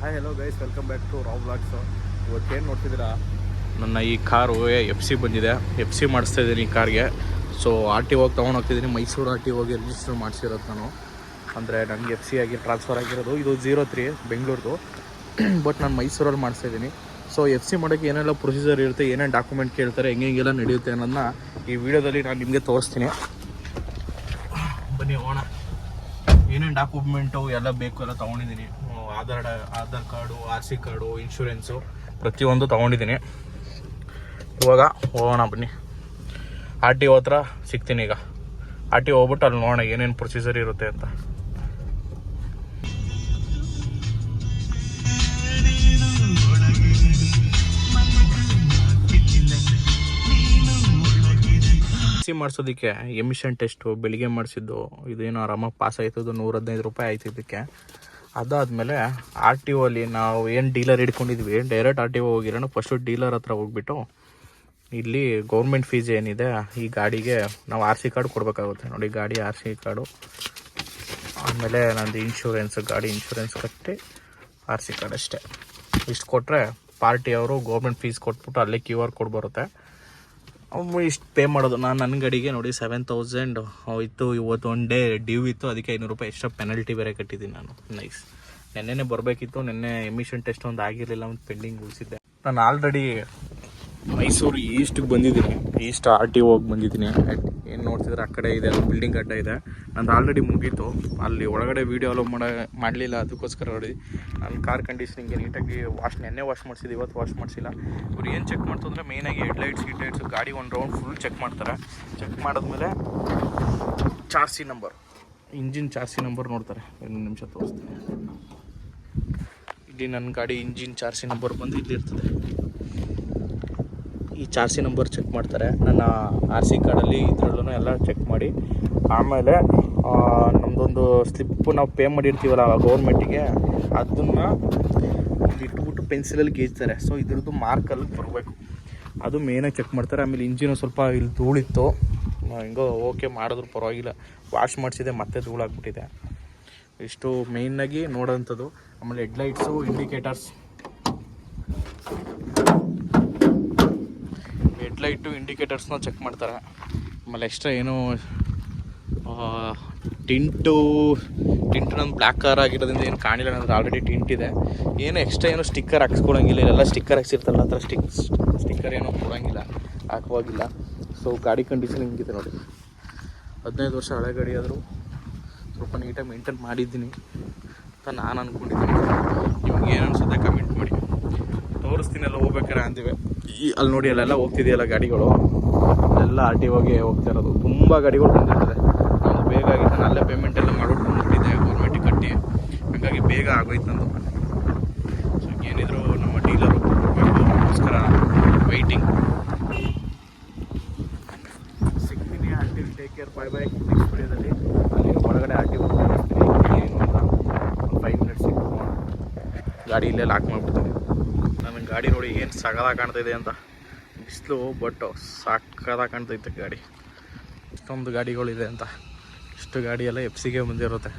Hi hello guys, welcome back to Rao blogs. ಇವತ್ತೇನು ನೋಡ್ತಿದ್ದೀರಾ, ನನ್ನ ಈ ಕಾರು ಎಫ್ ಸಿ ಬಂದಿದೆ. ಎಫ್ ಸಿ ಮಾಡಿಸ್ತಾ ಇದ್ದೀನಿ ಈ ಕಾರ್ಗೆ. ಸೊ ಆರ್ ಟಿ ಹೋಗಿ ತೊಗೊಂಡೋಗ್ತಿದ್ದೀನಿ. ಮೈಸೂರು ಆರ್ ಟಿ ಹೋಗಿ ರಿಜಿಸ್ಟರ್ ಮಾಡಿಸಿರೋದು ನಾನು. ಅಂದರೆ ನನಗೆ ಎಫ್ ಸಿ ಆಗಿ ಟ್ರಾನ್ಸ್ಫರ್ ಆಗಿರೋದು ಇದು 03 ಬೆಂಗಳೂರ್ದು. ಬಟ್ ನಾನು ಮೈಸೂರಲ್ಲಿ ಮಾಡಿಸ್ತಾಯಿದ್ದೀನಿ. ಸೊ ಎಫ್ ಸಿ ಮಾಡೋಕ್ಕೆ ಏನೆಲ್ಲ ಪ್ರೊಸೀಜರ್ ಇರುತ್ತೆ, ಏನೇನು ಡಾಕ್ಯುಮೆಂಟ್ ಕೇಳ್ತಾರೆ, ಹೆಂಗೆಲ್ಲ ನಡೆಯುತ್ತೆ ಅನ್ನೋದನ್ನ ಈ ವಿಡಿಯೋದಲ್ಲಿ ನಾನು ನಿಮಗೆ ತೋರಿಸ್ತೀನಿ. ಬನ್ನಿ ಹೋಗೋಣ. ಏನೇನು ಡಾಕ್ಯುಮೆಂಟು ಎಲ್ಲ ಬೇಕು ಎಲ್ಲ ತೊಗೊಂಡಿದ್ದೀನಿ. Aadhaar card, R C card, insurance ಪ್ರತಿಯೊಂದು ತೊಗೊಂಡಿದ್ದೀನಿ. ಇವಾಗ ಹೋಗೋಣ ಬನ್ನಿ. ಆರ್ ಟಿ ಒ ಹತ್ರ ಸಿಗ್ತೀನಿ. ಈಗ ಆರ್ ಟಿ ಒ ಹೋಗ್ಬಿಟ್ಟು ಅಲ್ಲಿ ನೋಡೋಣ ಏನೇನು ಪ್ರೊಸೀಜರ್ ಇರುತ್ತೆ ಅಂತ. ಸಿ ಮಾಡಿಸೋದಕ್ಕೆ ಎಮಿಷನ್ ಟೆಸ್ಟು ಬೆಳಿಗ್ಗೆ ಮಾಡಿಸಿದ್ದು, ಇದೇನೋ ಆರಾಮಾಗಿ ಪಾಸ್ ಆಯ್ತದ್ದು. 115 ರೂಪಾಯಿ ಆಯ್ತು ಇದಕ್ಕೆ. ಅದಾದಮೇಲೆ ಆರ್ ಟಿ ಒ ಅಲ್ಲಿ ನಾವು ಏನು ಡೀಲರ್ ಹಿಡ್ಕೊಂಡಿದ್ವಿ, ಡೈರೆಕ್ಟ್ ಆರ್ ಟಿ ಒ ಹೋಗಿರೋಣ. ಫಸ್ಟು ಡೀಲರ್ ಹತ್ರ ಹೋಗ್ಬಿಟ್ಟು ಇಲ್ಲಿ ಗೌರ್ಮೆಂಟ್ ಫೀಸ್ ಏನಿದೆ ಈ ಗಾಡಿಗೆ ನಾವು ಆರ್ ಸಿ ಕಾರ್ಡ್ ಕೊಡಬೇಕಾಗುತ್ತೆ. ನೋಡಿ, ಗಾಡಿ ಆರ್ ಸಿ ಕಾರ್ಡು, ಆಮೇಲೆ ನಂದು ಇನ್ಶೂರೆನ್ಸ್, ಗಾಡಿ ಇನ್ಶೂರೆನ್ಸ್ ಕಟ್ಟಿ ಆರ್ ಸಿ ಕಾರ್ಡ್ ಅಷ್ಟೇ. ಇಷ್ಟು ಕೊಟ್ಟರೆ ಪಾರ್ಟಿ ಅವರು ಗೌರ್ಮೆಂಟ್ ಫೀಸ್ ಕೊಟ್ಬಿಟ್ಟು ಅಲ್ಲೇ QR ಕೋಡ್ ಬರುತ್ತೆ. ಇಷ್ಟು ಪೇ ಮಾಡೋದು. ನನ್ನ ಗಾಡಿಗೆ ನೋಡಿ 7000 ಇತ್ತು. ಇವತ್ತು ಒನ್ ಡೇ ಡ್ಯೂ ಇತ್ತು, ಅದಕ್ಕೆ 500 ರೂಪಾಯಿ ಎಕ್ಸ್ಟ್ರಾ ಪೆನಲ್ಟಿ ಬೇರೆ ಕಟ್ಟಿದ್ದೀನಿ ನಾನು. ನೈಸ್. ನೆನ್ನೆನೇ ಬರಬೇಕಿತ್ತು, ನೆನ್ನೆ ಎಮಿಷನ್ ಟೆಸ್ಟ್ ಒಂದು ಆಗಿರಲಿಲ್ಲ, ಒಂದು ಪೆಂಡಿಂಗ್ ಉಳಿಸಿದ್ದೆ. ನಾನು ಆಲ್ರೆಡಿ ಮೈಸೂರು ಈಸ್ಟಿಗೆ ಬಂದಿದ್ದೀನಿ. ಈಸ್ಟ್ ಆರ್ ಟಿ ಹೋಗಿ ಬಂದಿದ್ದೀನಿ. ಏನು ನೋಡ್ತಿದ್ರೆ ಆ ಕಡೆ ಇದೆ, ಬಿಲ್ಡಿಂಗ್ ಅಡ್ಡ ಇದೆ. ನಂದು ಆಲ್ರೆಡಿ ಮುಗೀತು. ಅಲ್ಲಿ ಒಳಗಡೆ ವೀಡಿಯೋ ಅಲೋ ಮಾಡಲಿಲ್ಲ, ಅದಕ್ಕೋಸ್ಕರ ನೋಡಿ ನನ್ನ ಕಾರ್ ಕಂಡೀಷನಿಂಗೆ ನೀಟಾಗಿ ನೆನ್ನೆ ವಾಶ್ ಮಾಡಿಸಿದ್ದು, ಇವತ್ತು ವಾಶ್ ಮಾಡಿಸಿಲ್ಲ. ಇವ್ರು ಏನು ಚೆಕ್ ಮಾಡ್ತಂದ್ರೆ ಮೇಯ್ನಾಗಿ ಹೆಡ್ಲೈಟ್ಸ್ ಗಾಡಿ ಒಂದು ರೌಂಡ್ ಫುಲ್ ಚೆಕ್ ಮಾಡ್ತಾರೆ. ಚೆಕ್ ಮಾಡಿದ್ಮೇಲೆ ಚಾರ್ಸಿ ನಂಬರ್, ಇಂಜಿನ್ ಚಾರ್ಸಿ ನಂಬರ್ ನೋಡ್ತಾರೆ. 1 ನಿಮಿಷ ತೋರಿಸ್ತೀನಿ. ಇಲ್ಲಿ ನನ್ನ ಗಾಡಿ ಇಂಜಿನ್ ಚಾರ್ಸಿ ನಂಬರ್ ಬಂದು ಇಲ್ಲಿರ್ತದೆ. ಈ ಚಾರ್ಸಿ ನಂಬರ್ ಚೆಕ್ ಮಾಡ್ತಾರೆ. ನನ್ನ ಆರ್ ಸಿ ಕಾರ್ಡಲ್ಲಿ ಇದರಲ್ಲೂ ಎಲ್ಲ ಚೆಕ್ ಮಾಡಿ, ಆಮೇಲೆ ನಮ್ಮದೊಂದು ಸ್ಲಿಪ್ಪು ನಾವು ಪೇ ಮಾಡಿರ್ತೀವಲ್ಲ ಗೌರ್ಮೆಂಟಿಗೆ, ಅದನ್ನು ಇಟ್ಬಿಟ್ಟು ಪೆನ್ಸಿಲಲ್ಲಿ ಗೀಚ್ತಾರೆ. ಸೊ ಇದ್ರದ್ದು ಮಾರ್ಕಲ್ಲಿ ಬರಬೇಕು, ಅದು ಮೇನಾಗಿ ಚೆಕ್ ಮಾಡ್ತಾರೆ. ಆಮೇಲೆ ಇಂಜಿನು ಸ್ವಲ್ಪ ಇಲ್ಲಿ ಧೂಳಿತ್ತು, ಹಿಂಗೋ ಓಕೆ ಮಾಡಿದ್ರು ಪರವಾಗಿಲ್ಲ. ವಾಶ್ ಮಾಡಿಸಿದೆ, ಮತ್ತೆ ಧೂಳಾಗ್ಬಿಟ್ಟಿದೆ. ಇಷ್ಟು ಮೇಯ್ನಾಗಿ ನೋಡೋಂಥದ್ದು. ಆಮೇಲೆ ಹೆಡ್ಲೈಟ್ಸು, ಹೆಡ್ಲೈಟು ಇಂಡಿಕೇಟರ್ಸ್ನ ಚೆಕ್ ಮಾಡ್ತಾರೆ. ಆಮೇಲೆ ಎಕ್ಸ್ಟ್ರಾ ಏನು ಟಿಂಟು ನಂದು ಬ್ಲ್ಯಾಕ್ ಕಾರ್ ಆಗಿರೋದ್ರಿಂದ ಏನು ಕಾಣಿಲ್ಲ, ನಂದು ಆಲ್ರೆಡಿ ಟಿಂಟ್ ಇದೆ. ಏನು ಎಕ್ಸ್ಟ್ರಾ ಏನೋ ಸ್ಟಿಕ್ಕರ್ ಹಾಕ್ಸ್ಕೊಳಂಗಿಲ್ಲ. ಇಲ್ಲೆಲ್ಲ ಸ್ಟಿಕ್ಕರ್ ಹಾಕ್ಸಿರ್ತಾರಲ್ಲ, ಆ ಥರ ಸ್ಟಿಕ್ಕರ್ ಏನೋ ಕೊಡೋಂಗಿಲ್ಲ, ಹಾಕುವಾಗಿಲ್ಲ. ಸೊ ಗಾಡಿ ಕಂಡೀಷನ್ ಹಿಂಗಿದೆ ನೋಡಿ. 15 ವರ್ಷ ಹಳೆ ಗಾಡಿ ಆದರೂ ಸ್ವಲ್ಪ ನೀಟಾಗಿ ಮೇಂಟೈನ್ ಮಾಡಿದ್ದೀನಿ ಅಂತ ನಾನು ಅಂದ್ಕೊಂಡಿದ್ದೀನಿ. ನಿಮ್ಗೆ ಏನು ಅನಿಸುತ್ತೆ ಕಮೆಂಟ್ ಮಾಡಿ. ತೋರಿಸ್ತೀನಿ ಎಲ್ಲ ಹೋಗ್ಬೇಕಾರೆ ಅಂತೀವಿ. ಅಲ್ಲಿ ನೋಡಿ, ಅಲ್ಲೆಲ್ಲ ಹೋಗ್ತಿದೆಯಲ್ಲ ಗಾಡಿಗಳು, ಅಲ್ಲೆಲ್ಲ ಆರ್ ಟಿ ಒಗೆ ಹೋಗ್ತಾ ಇರೋದು. ತುಂಬ ಗಾಡಿಗಳು ಬಂದಿರ್ತದೆ. ನಾನು ಬೇಗ ಆಗಿತ್ತು, ನಾನು ಅಲ್ಲೇ ಪೇಮೆಂಟ್ ಎಲ್ಲ ಮಾಡ್ಬಿಟ್ಟಿದ್ದೆ ಗೌರ್ಮೆಂಟಿಗೆ ಕಟ್ಟಿ, ಹಾಗಾಗಿ ಬೇಗ ಆಗೋಯ್ತು ನಂದು. ಸೊ ಏನಿದ್ರು ನಮ್ಮ ಡೀಲರು ಅದಕ್ಕೋಸ್ಕರ ವೆಯ್ಟಿಂಗ್. ಸಿಗ್ತೀನಿ. Aunty take care, bye bye. Next ವಿಡಿಯೋದಲ್ಲಿ ಅಲ್ಲಿ ಹೊರಗಡೆ ಆರ್ ಟಿ ಹೋಗ್ತೀನಿ. ಏನು ಅಂತ ಒಂದು 5 ಮಿನಿಟ್ಸ್ ಗಾಡಿ ಇಲ್ಲೇ ಲಾಕ್ ಮಾಡಿಬಿಡ್ತೀನಿ. ನನ್ನ ಗಾಡಿ ನೋಡಿ ಏನು ಸಗದಾಗಿ ಕಾಣ್ತಾಯಿದೆ ಅಂತ. ಬಿಸಿಲು ಬಟ್ ಸಾಕಾದಾಗ ಕಾಣ್ತೈತೆ ಗಾಡಿ. ಇಷ್ಟೊಂದು ಗಾಡಿಗಳಿದೆ ಅಂತ. ಇಷ್ಟು ಗಾಡಿ ಎಲ್ಲ ಎಫ್ ಸಿಗೆ ಬಂದಿರುತ್ತೆ.